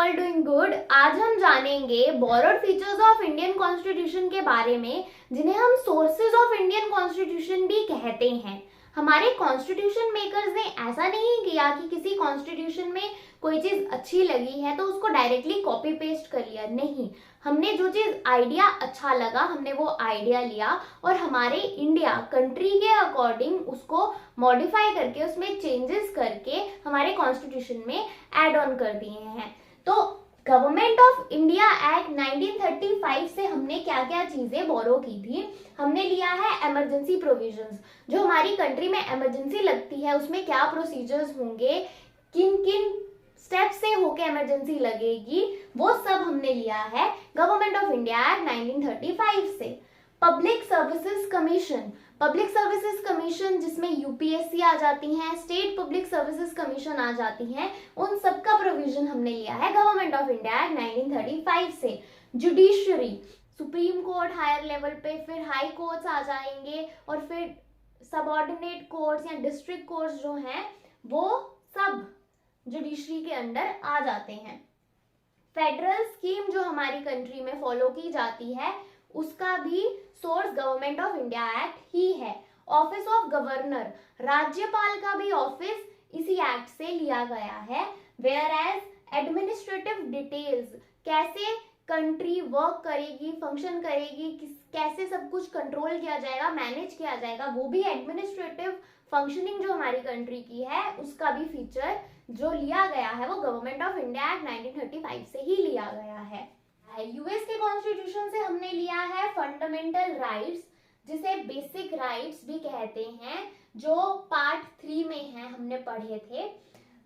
All doing good. आज हम जानेंगे borrowed features of Indian constitution के बारे में, जिन्हें हम सोर्सेज ऑफ इंडियन कॉन्स्टिट्यूशन भी कहते हैं। हमारे कॉन्स्टिट्यूशन मेकर्स ने ऐसा नहीं किया कि किसी कॉन्स्टिट्यूशन में कोई चीज अच्छी लगी है तो उसको डायरेक्टली कॉपी पेस्ट कर लिया। नहीं, हमने जो चीज आइडिया अच्छा लगा हमने वो आइडिया लिया और हमारे इंडिया कंट्री के अकॉर्डिंग उसको मॉडिफाई करके उसमें चेंजेस करके हमारे कॉन्स्टिट्यूशन में ऐड ऑन कर दिए हैं। तो गवर्नमेंट ऑफ इंडिया एक्ट 1935 से हमने क्या क्या चीजें बोरो की थी। हमने लिया है इमरजेंसी प्रोविजंस, जो हमारी कंट्री में इमरजेंसी लगती है उसमें क्या प्रोसीजर्स होंगे, किन किन स्टेप से होके इमरजेंसी लगेगी, वो सब हमने लिया है गवर्नमेंट ऑफ इंडिया एक्ट 1935 से। Public services commission, public services commission जिसमें यूपीएससी आ जाती हैं, स्टेट पब्लिक सर्विसेज कमीशन आ जाती हैं, उन सब का प्रोविजन हमने लिया है गवर्नमेंट ऑफ इंडिया एक्ट 1935 से। Judiciary, supreme court higher level पे, फिर हाई कोर्ट्स आ जाएंगे और फिर सबऑर्डिनेट कोर्ट्स या डिस्ट्रिक्ट कोर्ट्स जो हैं वो सब जुडिशरी के अंडर आ जाते हैं। फेडरल स्कीम जो हमारी कंट्री में फॉलो की जाती है उसका भी source government of India act ही है। ऑफिस ऑफ गवर्नर, राज्यपाल का भी ऑफिस इसी एक्ट से लिया गया है। वेयर एज एडमिनिस्ट्रेटिव डिटेल्स, कैसे कंट्री वर्क करेगी, फंक्शन करेगी, कैसे सब कुछ कंट्रोल किया जाएगा, मैनेज किया जाएगा, वो भी एडमिनिस्ट्रेटिव फंक्शनिंग जो हमारी कंट्री की है उसका भी फीचर जो लिया गया है वो गवर्नमेंट ऑफ इंडिया एक्ट 1935 से ही लिया गया है। यूएस के कॉन्स्टिट्यूशन से हमने लिया है फंडामेंटल राइट्स, जिसे बेसिक राइट्स भी कहते हैं, जो पार्ट 3 में है, हमने पढ़े थे।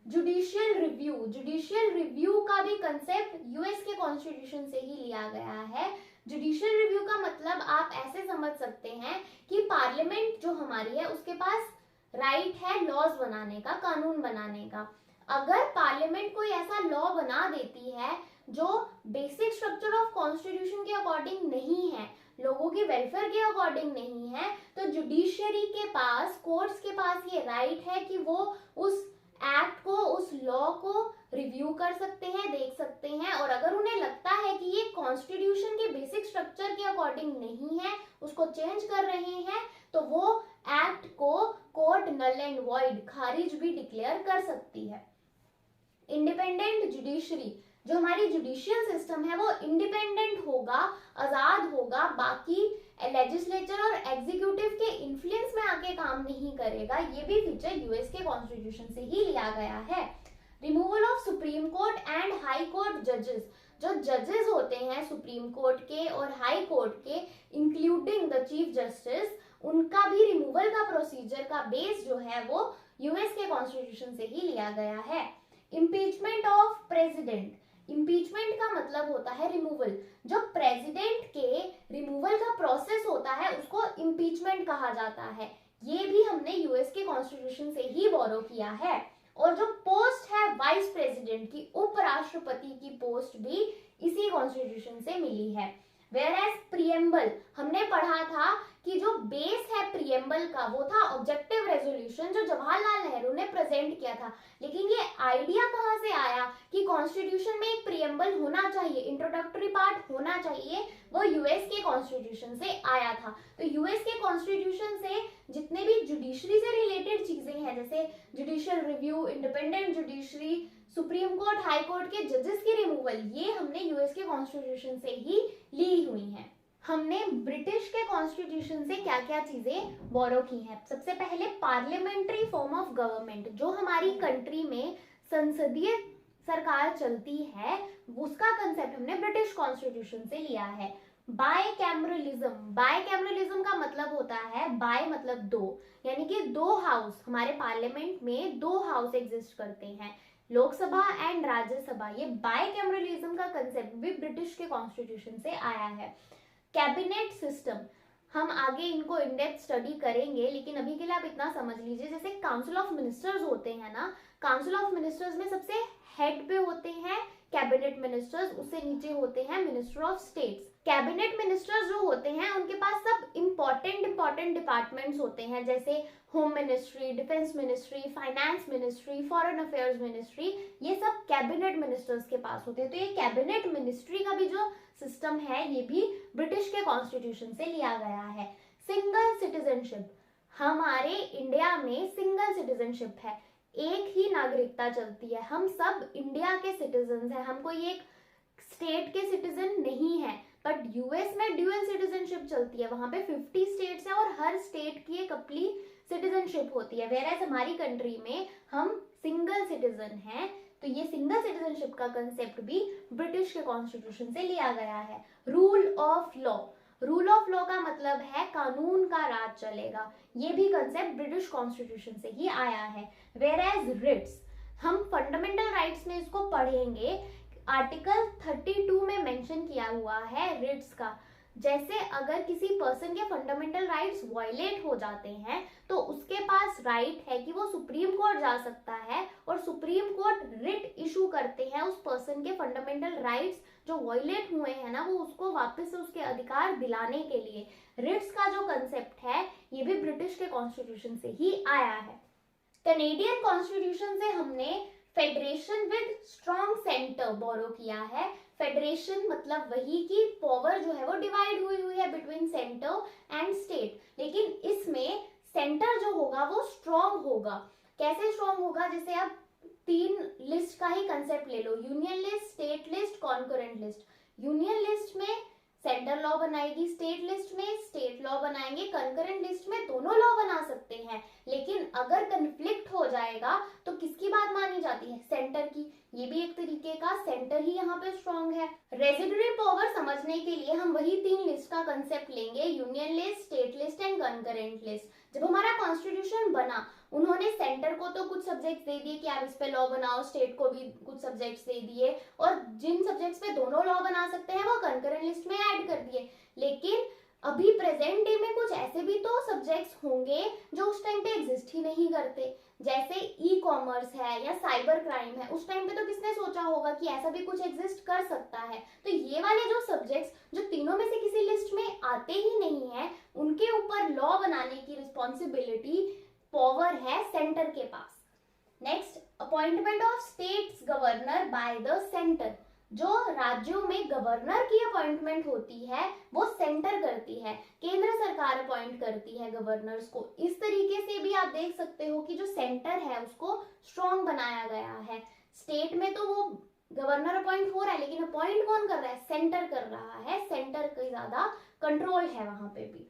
जुडिशियल रिव्यू, जुडिशियल रिव्यू का भी कंसेप्ट यूएस के कॉन्स्टिट्यूशन से ही लिया गया है। जुडिशियल रिव्यू का मतलब आप ऐसे समझ सकते हैं कि पार्लियामेंट जो हमारी है उसके पास राइट है लॉज बनाने का, कानून बनाने का। अगर पार्लियामेंट कोई ऐसा लॉ बना देती है जो बेसिक स्ट्रक्चर ऑफ कॉन्स्टिट्यूशन के अकॉर्डिंग नहीं है, लोगों के वेलफेयर के अकॉर्डिंग नहीं है, तो जुडिशियरी के पास, कोर्ट्स के पास ये राइट है कि वो उस एक्ट को, उस लॉ को रिव्यू कर सकते हैं, देख सकते हैं, और अगर उन्हें लगता है कि ये कॉन्स्टिट्यूशन के बेसिक स्ट्रक्चर के अकॉर्डिंग नहीं है, उसको चेंज कर रहे हैं, तो वो एक्ट को कोर्ट नल एंड वॉइड, खारिज भी डिक्लेयर कर सकती है। इंडिपेंडेंट जुडिशरी, जो हमारी जुडिशियल सिस्टम है वो इंडिपेंडेंट होगा, आजाद होगा, बाकी लेजिस्लेचर और एग्जीक्यूटिव के इन्फ्लुएंस में आके काम नहीं करेगा। ये भी फीचर यूएस के कॉन्स्टिट्यूशन से ही लिया गया है। Removal of supreme court and high court जजेस, जो जजेस होते हैं सुप्रीम कोर्ट के और हाई कोर्ट के, इंक्लूडिंग द चीफ जस्टिस, उनका भी रिमूवल का प्रोसीजर का बेस जो है वो यूएस के कॉन्स्टिट्यूशन से ही लिया गया है। इम्पीचमेंट ऑफ प्रेसिडेंट, इम्पीचमेंट का मतलब होता है रिमूवल। जो प्रेसिडेंट के रिमूवल का प्रोसेस होता है उसको इम्पीचमेंट कहा जाता है। ये भी हमने यूएस के कॉन्स्टिट्यूशन से ही बोरो किया है। और जो पोस्ट है वाइस प्रेसिडेंट की, उपराष्ट्रपति की पोस्ट भी इसी कॉन्स्टिट्यूशन से मिली है। वेयर एज प्रियम्बल, हमने पढ़ा था कि जो बेस है प्रियम्बल का वो था ऑब्जेक्टिव रेजोल्यूशन, जो जवाहरलाल नेहरू ने प्रेजेंट किया था। लेकिन ये आइडिया कहाँ से आया कि कॉन्स्टिट्यूशन में एक प्रियम्बल होना चाहिए, इंट्रोडक्टरी पार्ट होना चाहिए, वो यूएस के कॉन्स्टिट्यूशन से आया था। तो यूएस के कॉन्स्टिट्यूशन से जितने भी जुडिशरी से रिलेटेड चीजें हैं, जैसे judicial review, independent judiciary, supreme court, high court के जजेस की रिमूवल, ये हमने यूएस के कॉन्स्टिट्यूशन से ही ली हुई हैं। हमने ब्रिटिश के कॉन्स्टिट्यूशन से क्या क्या चीजें बोरो की हैं। सबसे पहले पार्लियामेंट्री फॉर्म ऑफ गवर्नमेंट, जो हमारी कंट्री में संसदीय सरकार चलती है, उसका कंसेप्ट हमने ब्रिटिश कॉन्स्टिट्यूशन से लिया है। बायकैमरलिज्म, बायकैमरलिज्म का मतलब होता है, बाय मतलब दो, यानी कि दो हाउस, हमारे पार्लियामेंट में दो हाउस एग्जिस्ट करते हैं, लोकसभा एंड राज्यसभा। ये बायकैमरलिज्म का कंसेप्ट भी ब्रिटिश के कॉन्स्टिट्यूशन से आया है। कैबिनेट सिस्टम, हम आगे इनको इन डेप्थ स्टडी करेंगे, लेकिन अभी के लिए आप इतना समझ लीजिए, जैसे काउंसिल ऑफ मिनिस्टर्स होते हैं ना, काउंसिल ऑफ मिनिस्टर्स में सबसे हेड पे होते हैं कैबिनेट मिनिस्टर्स, उससे नीचे होते हैं minister of states. Cabinet ministers जो होते हैं उनके पास सब इंपॉर्टेंट डिपार्टमेंट्स होते हैं, जैसे home ministry, defence ministry, finance ministry, foreign affairs ministry, ये सब कैबिनेट मिनिस्टर्स के पास होते हैं। तो ये कैबिनेट मिनिस्ट्री का भी जो सिस्टम है ये भी ब्रिटिश के कॉन्स्टिट्यूशन से लिया गया है। सिंगल सिटीजनशिप, हमारे इंडिया में सिंगल सिटीजनशिप है, एक ही नागरिकता चलती है, हम सब इंडिया के सिटीजन हैं, हम कोई एक स्टेट के सिटीजन नहीं है। बट यूएस में ड्यूअल सिटीजनशिप चलती है, वहां पे 50 स्टेट्स हैं और हर स्टेट की एक अपनी सिटीजनशिप होती है। वेयर हमारी कंट्री में हम सिंगल सिटीजन हैं। तो ये सिंगल सिटीजनशिप का कंसेप्ट भी ब्रिटिश के कॉन्स्टिट्यूशन से लिया गया है। Rule of law, rule of law का मतलब है कानून का राज चलेगा, ये भी कंसेप्ट ब्रिटिश कॉन्स्टिट्यूशन से ही आया है। वेयर एज रिट्स, हम फंडामेंटल राइट्स में इसको पढ़ेंगे, आर्टिकल 32 में मेंशन किया हुआ है रिट्स का। जैसे अगर किसी पर्सन के फंडामेंटल राइट्स वायलेट हो जाते हैं तो उसके पास राइट है कि वो सुप्रीम कोर्ट जा सकता है और सुप्रीम कोर्ट रिट इशू करते हैं उस पर्सन के फंडामेंटल राइट्स जो वायलेट हुए हैं ना, वो उसको वापस से उसके अधिकार दिलाने के लिए। रिट्स का जो कंसेप्ट है ये भी ब्रिटिश के कॉन्स्टिट्यूशन से ही आया है। कैनेडियन कॉन्स्टिट्यूशन से हमने फेडरेशन विद स्ट्रॉन्ग सेंटर बोरो किया है। फेडरेशन मतलब वही कि पावर जो है वो डिवाइड हुई है बिटवीन सेंटर एंड स्टेट, लेकिन इसमें सेंटर जो होगा वो स्ट्रॉन्ग होगा। कैसे स्ट्रॉन्ग होगा, जैसे आप 3 लिस्ट का ही कंसेप्ट ले लो, union list, state list, concurrent list. Union list में सेंटर लॉ बनाएगी, स्टेट लिस्ट में स्टेट लॉ बनाएंगे, कंकरेंट लिस्ट में दोनों लॉ बना सकते हैं। लेकिन अगर कन्फ्लिक्ट हो जाएगा तो किसकी बात मानी जाती है, सेंटर की। ये भी एक तरीके का सेंटर ही यहाँ पे स्ट्रॉन्ग है। रेसिडुअरी पावर समझने के लिए हम वही 3 लिस्ट का कंसेप्ट लेंगे, union list, state list and concurrent list. जब हमारा कॉन्स्टिट्यूशन बना उन्होंने सेंटर को तो कुछ सब्जेक्ट्स दे दिए कि आप इस पे लॉ बनाओ, स्टेट को भी कुछ सब्जेक्ट्स दे दिए और जिन सब्जेक्ट्स पे दोनों लॉ बना सकते हैं वो कंकरेंट लिस्ट में ऐड कर दिए। लेकिन अभी प्रेजेंट डे में कुछ ऐसे भी तो सब्जेक्ट्स होंगे जो उस टाइम पे एग्जिस्ट ही नहीं करते, जैसे ई कॉमर्स है या साइबर क्राइम है। उस टाइम पे तो किसने सोचा होगा कि ऐसा भी कुछ एग्जिस्ट कर सकता है। तो ये वाले जो सब्जेक्ट्स जो तीनों में से किसी लिस्ट में आते ही नहीं है, उनके ऊपर लॉ बनाने की रिस्पॉन्सिबिलिटी, पावर है सेंटर के पास। Next, appointment of states governor by the centre. जो राज्यों में गवर्नर की अपॉइंटमेंट होती है वो सेंटर करती है, केंद्र सरकार अपॉइंट करती है गवर्नर्स को। इस तरीके से भी आप देख सकते हो कि जो सेंटर है उसको स्ट्रॉन्ग बनाया गया है। स्टेट में तो वो गवर्नर अपॉइंट हो रहा है लेकिन अपॉइंट कौन कर रहा है, सेंटर कर रहा है, सेंटर का ज्यादा कंट्रोल है वहां पे भी।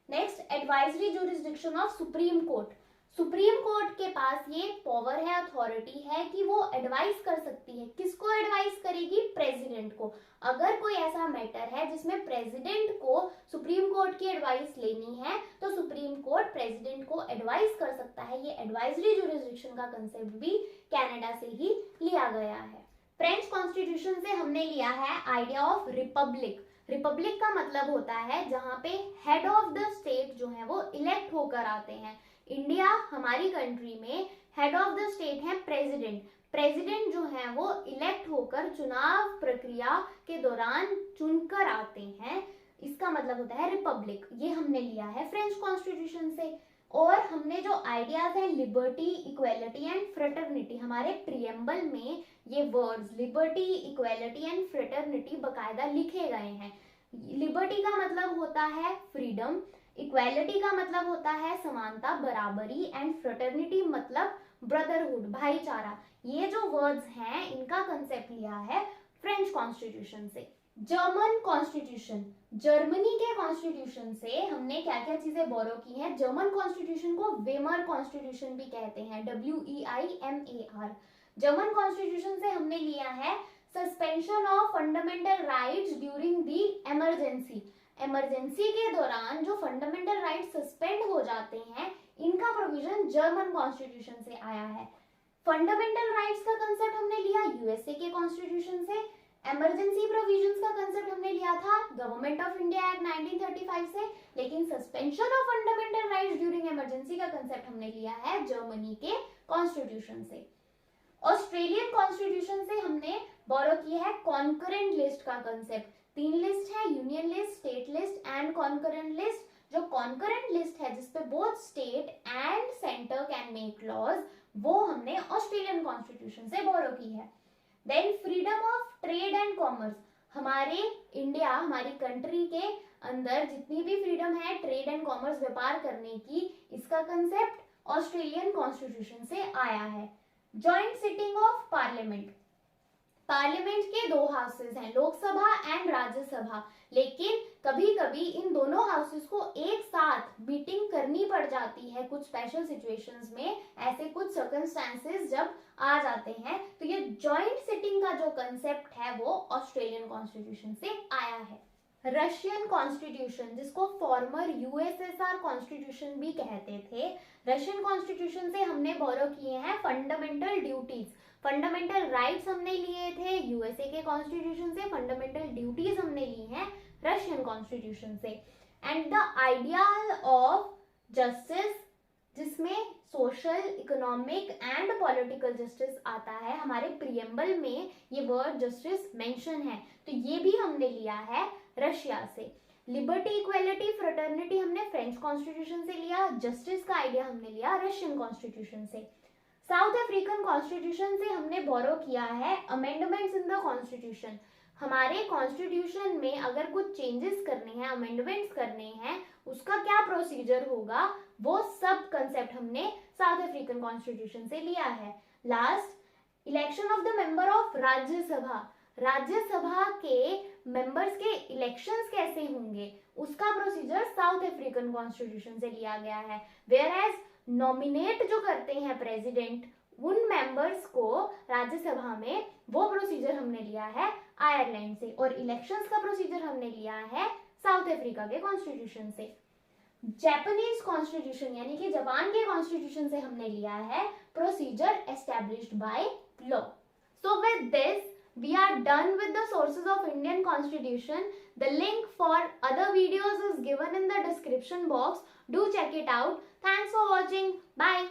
Next, advisory jurisdiction of supreme court. Supreme court के पास ये पावर है, अथॉरिटी है कि वो एडवाइस कर सकती है। किसको एडवाइस करेगी, प्रेसिडेंट को। अगर कोई ऐसा मैटर है जिसमें प्रेसिडेंट को सुप्रीम कोर्ट की एडवाइस लेनी है तो सुप्रीम कोर्ट प्रेसिडेंट को एडवाइस कर सकता है। ये एडवाइजरी ज्यूरिसडिक्शन का कंसेप्ट भी कनाडा से ही लिया गया है। फ्रेंच कॉन्स्टिट्यूशन से हमने लिया है आइडिया ऑफ रिपब्लिक। रिपब्लिक का मतलब होता है जहां पे हेड ऑफ द स्टेट जो है वो इलेक्ट होकर आते हैं। इंडिया हमारी कंट्री में हेड ऑफ द स्टेट है प्रेसिडेंट। प्रेसिडेंट जो है वो इलेक्ट होकर चुनाव प्रक्रिया के दौरान चुनकर आते हैं। इसका मतलब होता है रिपब्लिक। ये हमने लिया है फ्रेंच कॉन्स्टिट्यूशन से। और हमने जो आइडियाज है लिबर्टी, इक्वेलिटी एंड फ्रेटर्निटी, हमारे प्रियम्बल में ये words liberty, equality and fraternity बकायदा लिखे गए हैं। लिबर्टी का मतलब होता है फ्रीडम, इक्वेलिटी का मतलब होता है समानता, बराबरी, एंड फ्रेटर्निटी मतलब ब्रदरहुड, भाईचारा। ये जो वर्ड्स हैं इनका कंसेप्ट लिया है फ्रेंच कॉन्स्टिट्यूशन से। जर्मन कॉन्स्टिट्यूशन, जर्मनी के कॉन्स्टिट्यूशन से हमने क्या क्या चीजें बोरो की हैं। जर्मन कॉन्स्टिट्यूशन को वेमर कॉन्स्टिट्यूशन भी कहते हैं, WEIMAR। जर्मन कॉन्स्टिट्यूशन से हमने लिया है suspension of fundamental rights during the emergency. Emergency के दौरान जो फंडामेंटल राइट्स सस्पेंड हो जाते हैं इनका प्रोविजन जर्मन कॉन्स्टिट्यूशन से आया है। फंडामेंटल राइट्स का कंसेप्ट हमने लिया यूएसए के कॉन्स्टिट्यूशन से। इमरजेंसी प्रोविजंस का कंसेप्ट हमने लिया था गवर्नमेंट ऑफ इंडिया एक्ट 1935 से। लेकिन suspension of fundamental rights during emergency का कंसेप्ट हमने लिया है जर्मनी के कॉन्स्टिट्यूशन से। ऑस्ट्रेलियन कॉन्स्टिट्यूशन से हमने बोरो किया है कॉन्करेंट लिस्ट का कंसेप्ट। 3 लिस्ट है, union list, state list and concurrent list. जो कॉन्करेंट लिस्ट है जिसपे both state and centre can make laws, वो हमने ऑस्ट्रेलियन कॉन्स्टिट्यूशन से बोरो की है। Then freedom of trade and commerce, हमारे इंडिया, हमारी कंट्री के अंदर जितनी भी फ्रीडम है ट्रेड एंड कॉमर्स, व्यापार करने की, इसका कंसेप्ट ऑस्ट्रेलियन कॉन्स्टिट्यूशन से आया है। Joint sitting of parliament, parliament के दो हाउसेस हैं, लोकसभा एंड राज्यसभा, लेकिन कभी कभी इन दोनों हाउसेस को एक साथ मीटिंग करनी पड़ जाती है कुछ स्पेशल सिचुएशंस में, ऐसे कुछ सर्कमस्टेंसेस जब आ जाते हैं, तो ये जॉइंट सिटिंग का जो कंसेप्ट है वो ऑस्ट्रेलियन कॉन्स्टिट्यूशन से आया है। रशियन कॉन्स्टिट्यूशन, जिसको फॉर्मर यूएसएसआर कॉन्स्टिट्यूशन भी कहते थे, रशियन कॉन्स्टिट्यूशन से हमने बोरो किए हैं फंडामेंटल ड्यूटीज, फंडामेंटल राइट्स हमने लिए थे यूएसए के कॉन्स्टिट्यूशन से, फंडामेंटल ड्यूटीज हमने ली हैं रशियन कॉन्स्टिट्यूशन से। And the ideal of justice, जिसमें social, economic and political justice आता है, हमारे प्रियम्बल में ये वर्ड जस्टिस मेंशन है, तो ये भी हमने लिया है रशिया से। लिबर्टी, इक्वेलिटी, फ्रेटर्निटी हमने फ्रेंच कॉन्स्टिट्यूशन से लिया, जस्टिस का आइडिया हमने लिया रशियन कॉन्स्टिट्यूशन से। साउथ अफ्रीकन कॉन्स्टिट्यूशन से हमने बोरो किया है अमेंडमेंट्स इन द कॉन्स्टिट्यूशन, हमारे कॉन्स्टिट्यूशन में अगर कुछ चेंजेस करने हैं, अमेंडमेंट्स करने हैं, उसका क्या प्रोसीजर होगा, वो सब कंसेप्ट हमने साउथ अफ्रीकन कॉन्स्टिट्यूशन से लिया है। Last, election of the member of Rajya Sabha, Rajya Sabha के मेंबर्स के इलेक्शंस कैसे होंगे, उसका प्रोसीजर साउथ अफ्रीकन कॉन्स्टिट्यूशन से लिया गया है। वेयर एज नॉमिनेट जो करते हैं प्रेसिडेंट उन मेंबर्स को राज्यसभा में, वो प्रोसीजर हमने लिया है आयरलैंड से, और इलेक्शंस का प्रोसीजर हमने लिया है साउथ अफ्रीका के कॉन्स्टिट्यूशन से। जापानीज कॉन्स्टिट्यूशन यानी कि जापान के कॉन्स्टिट्यूशन से हमने लिया है procedure established by law. So with this we are done with the sources of Indian Constitution. The link for other videos is given in the description box. Do check it out. Thanks for watching. Bye.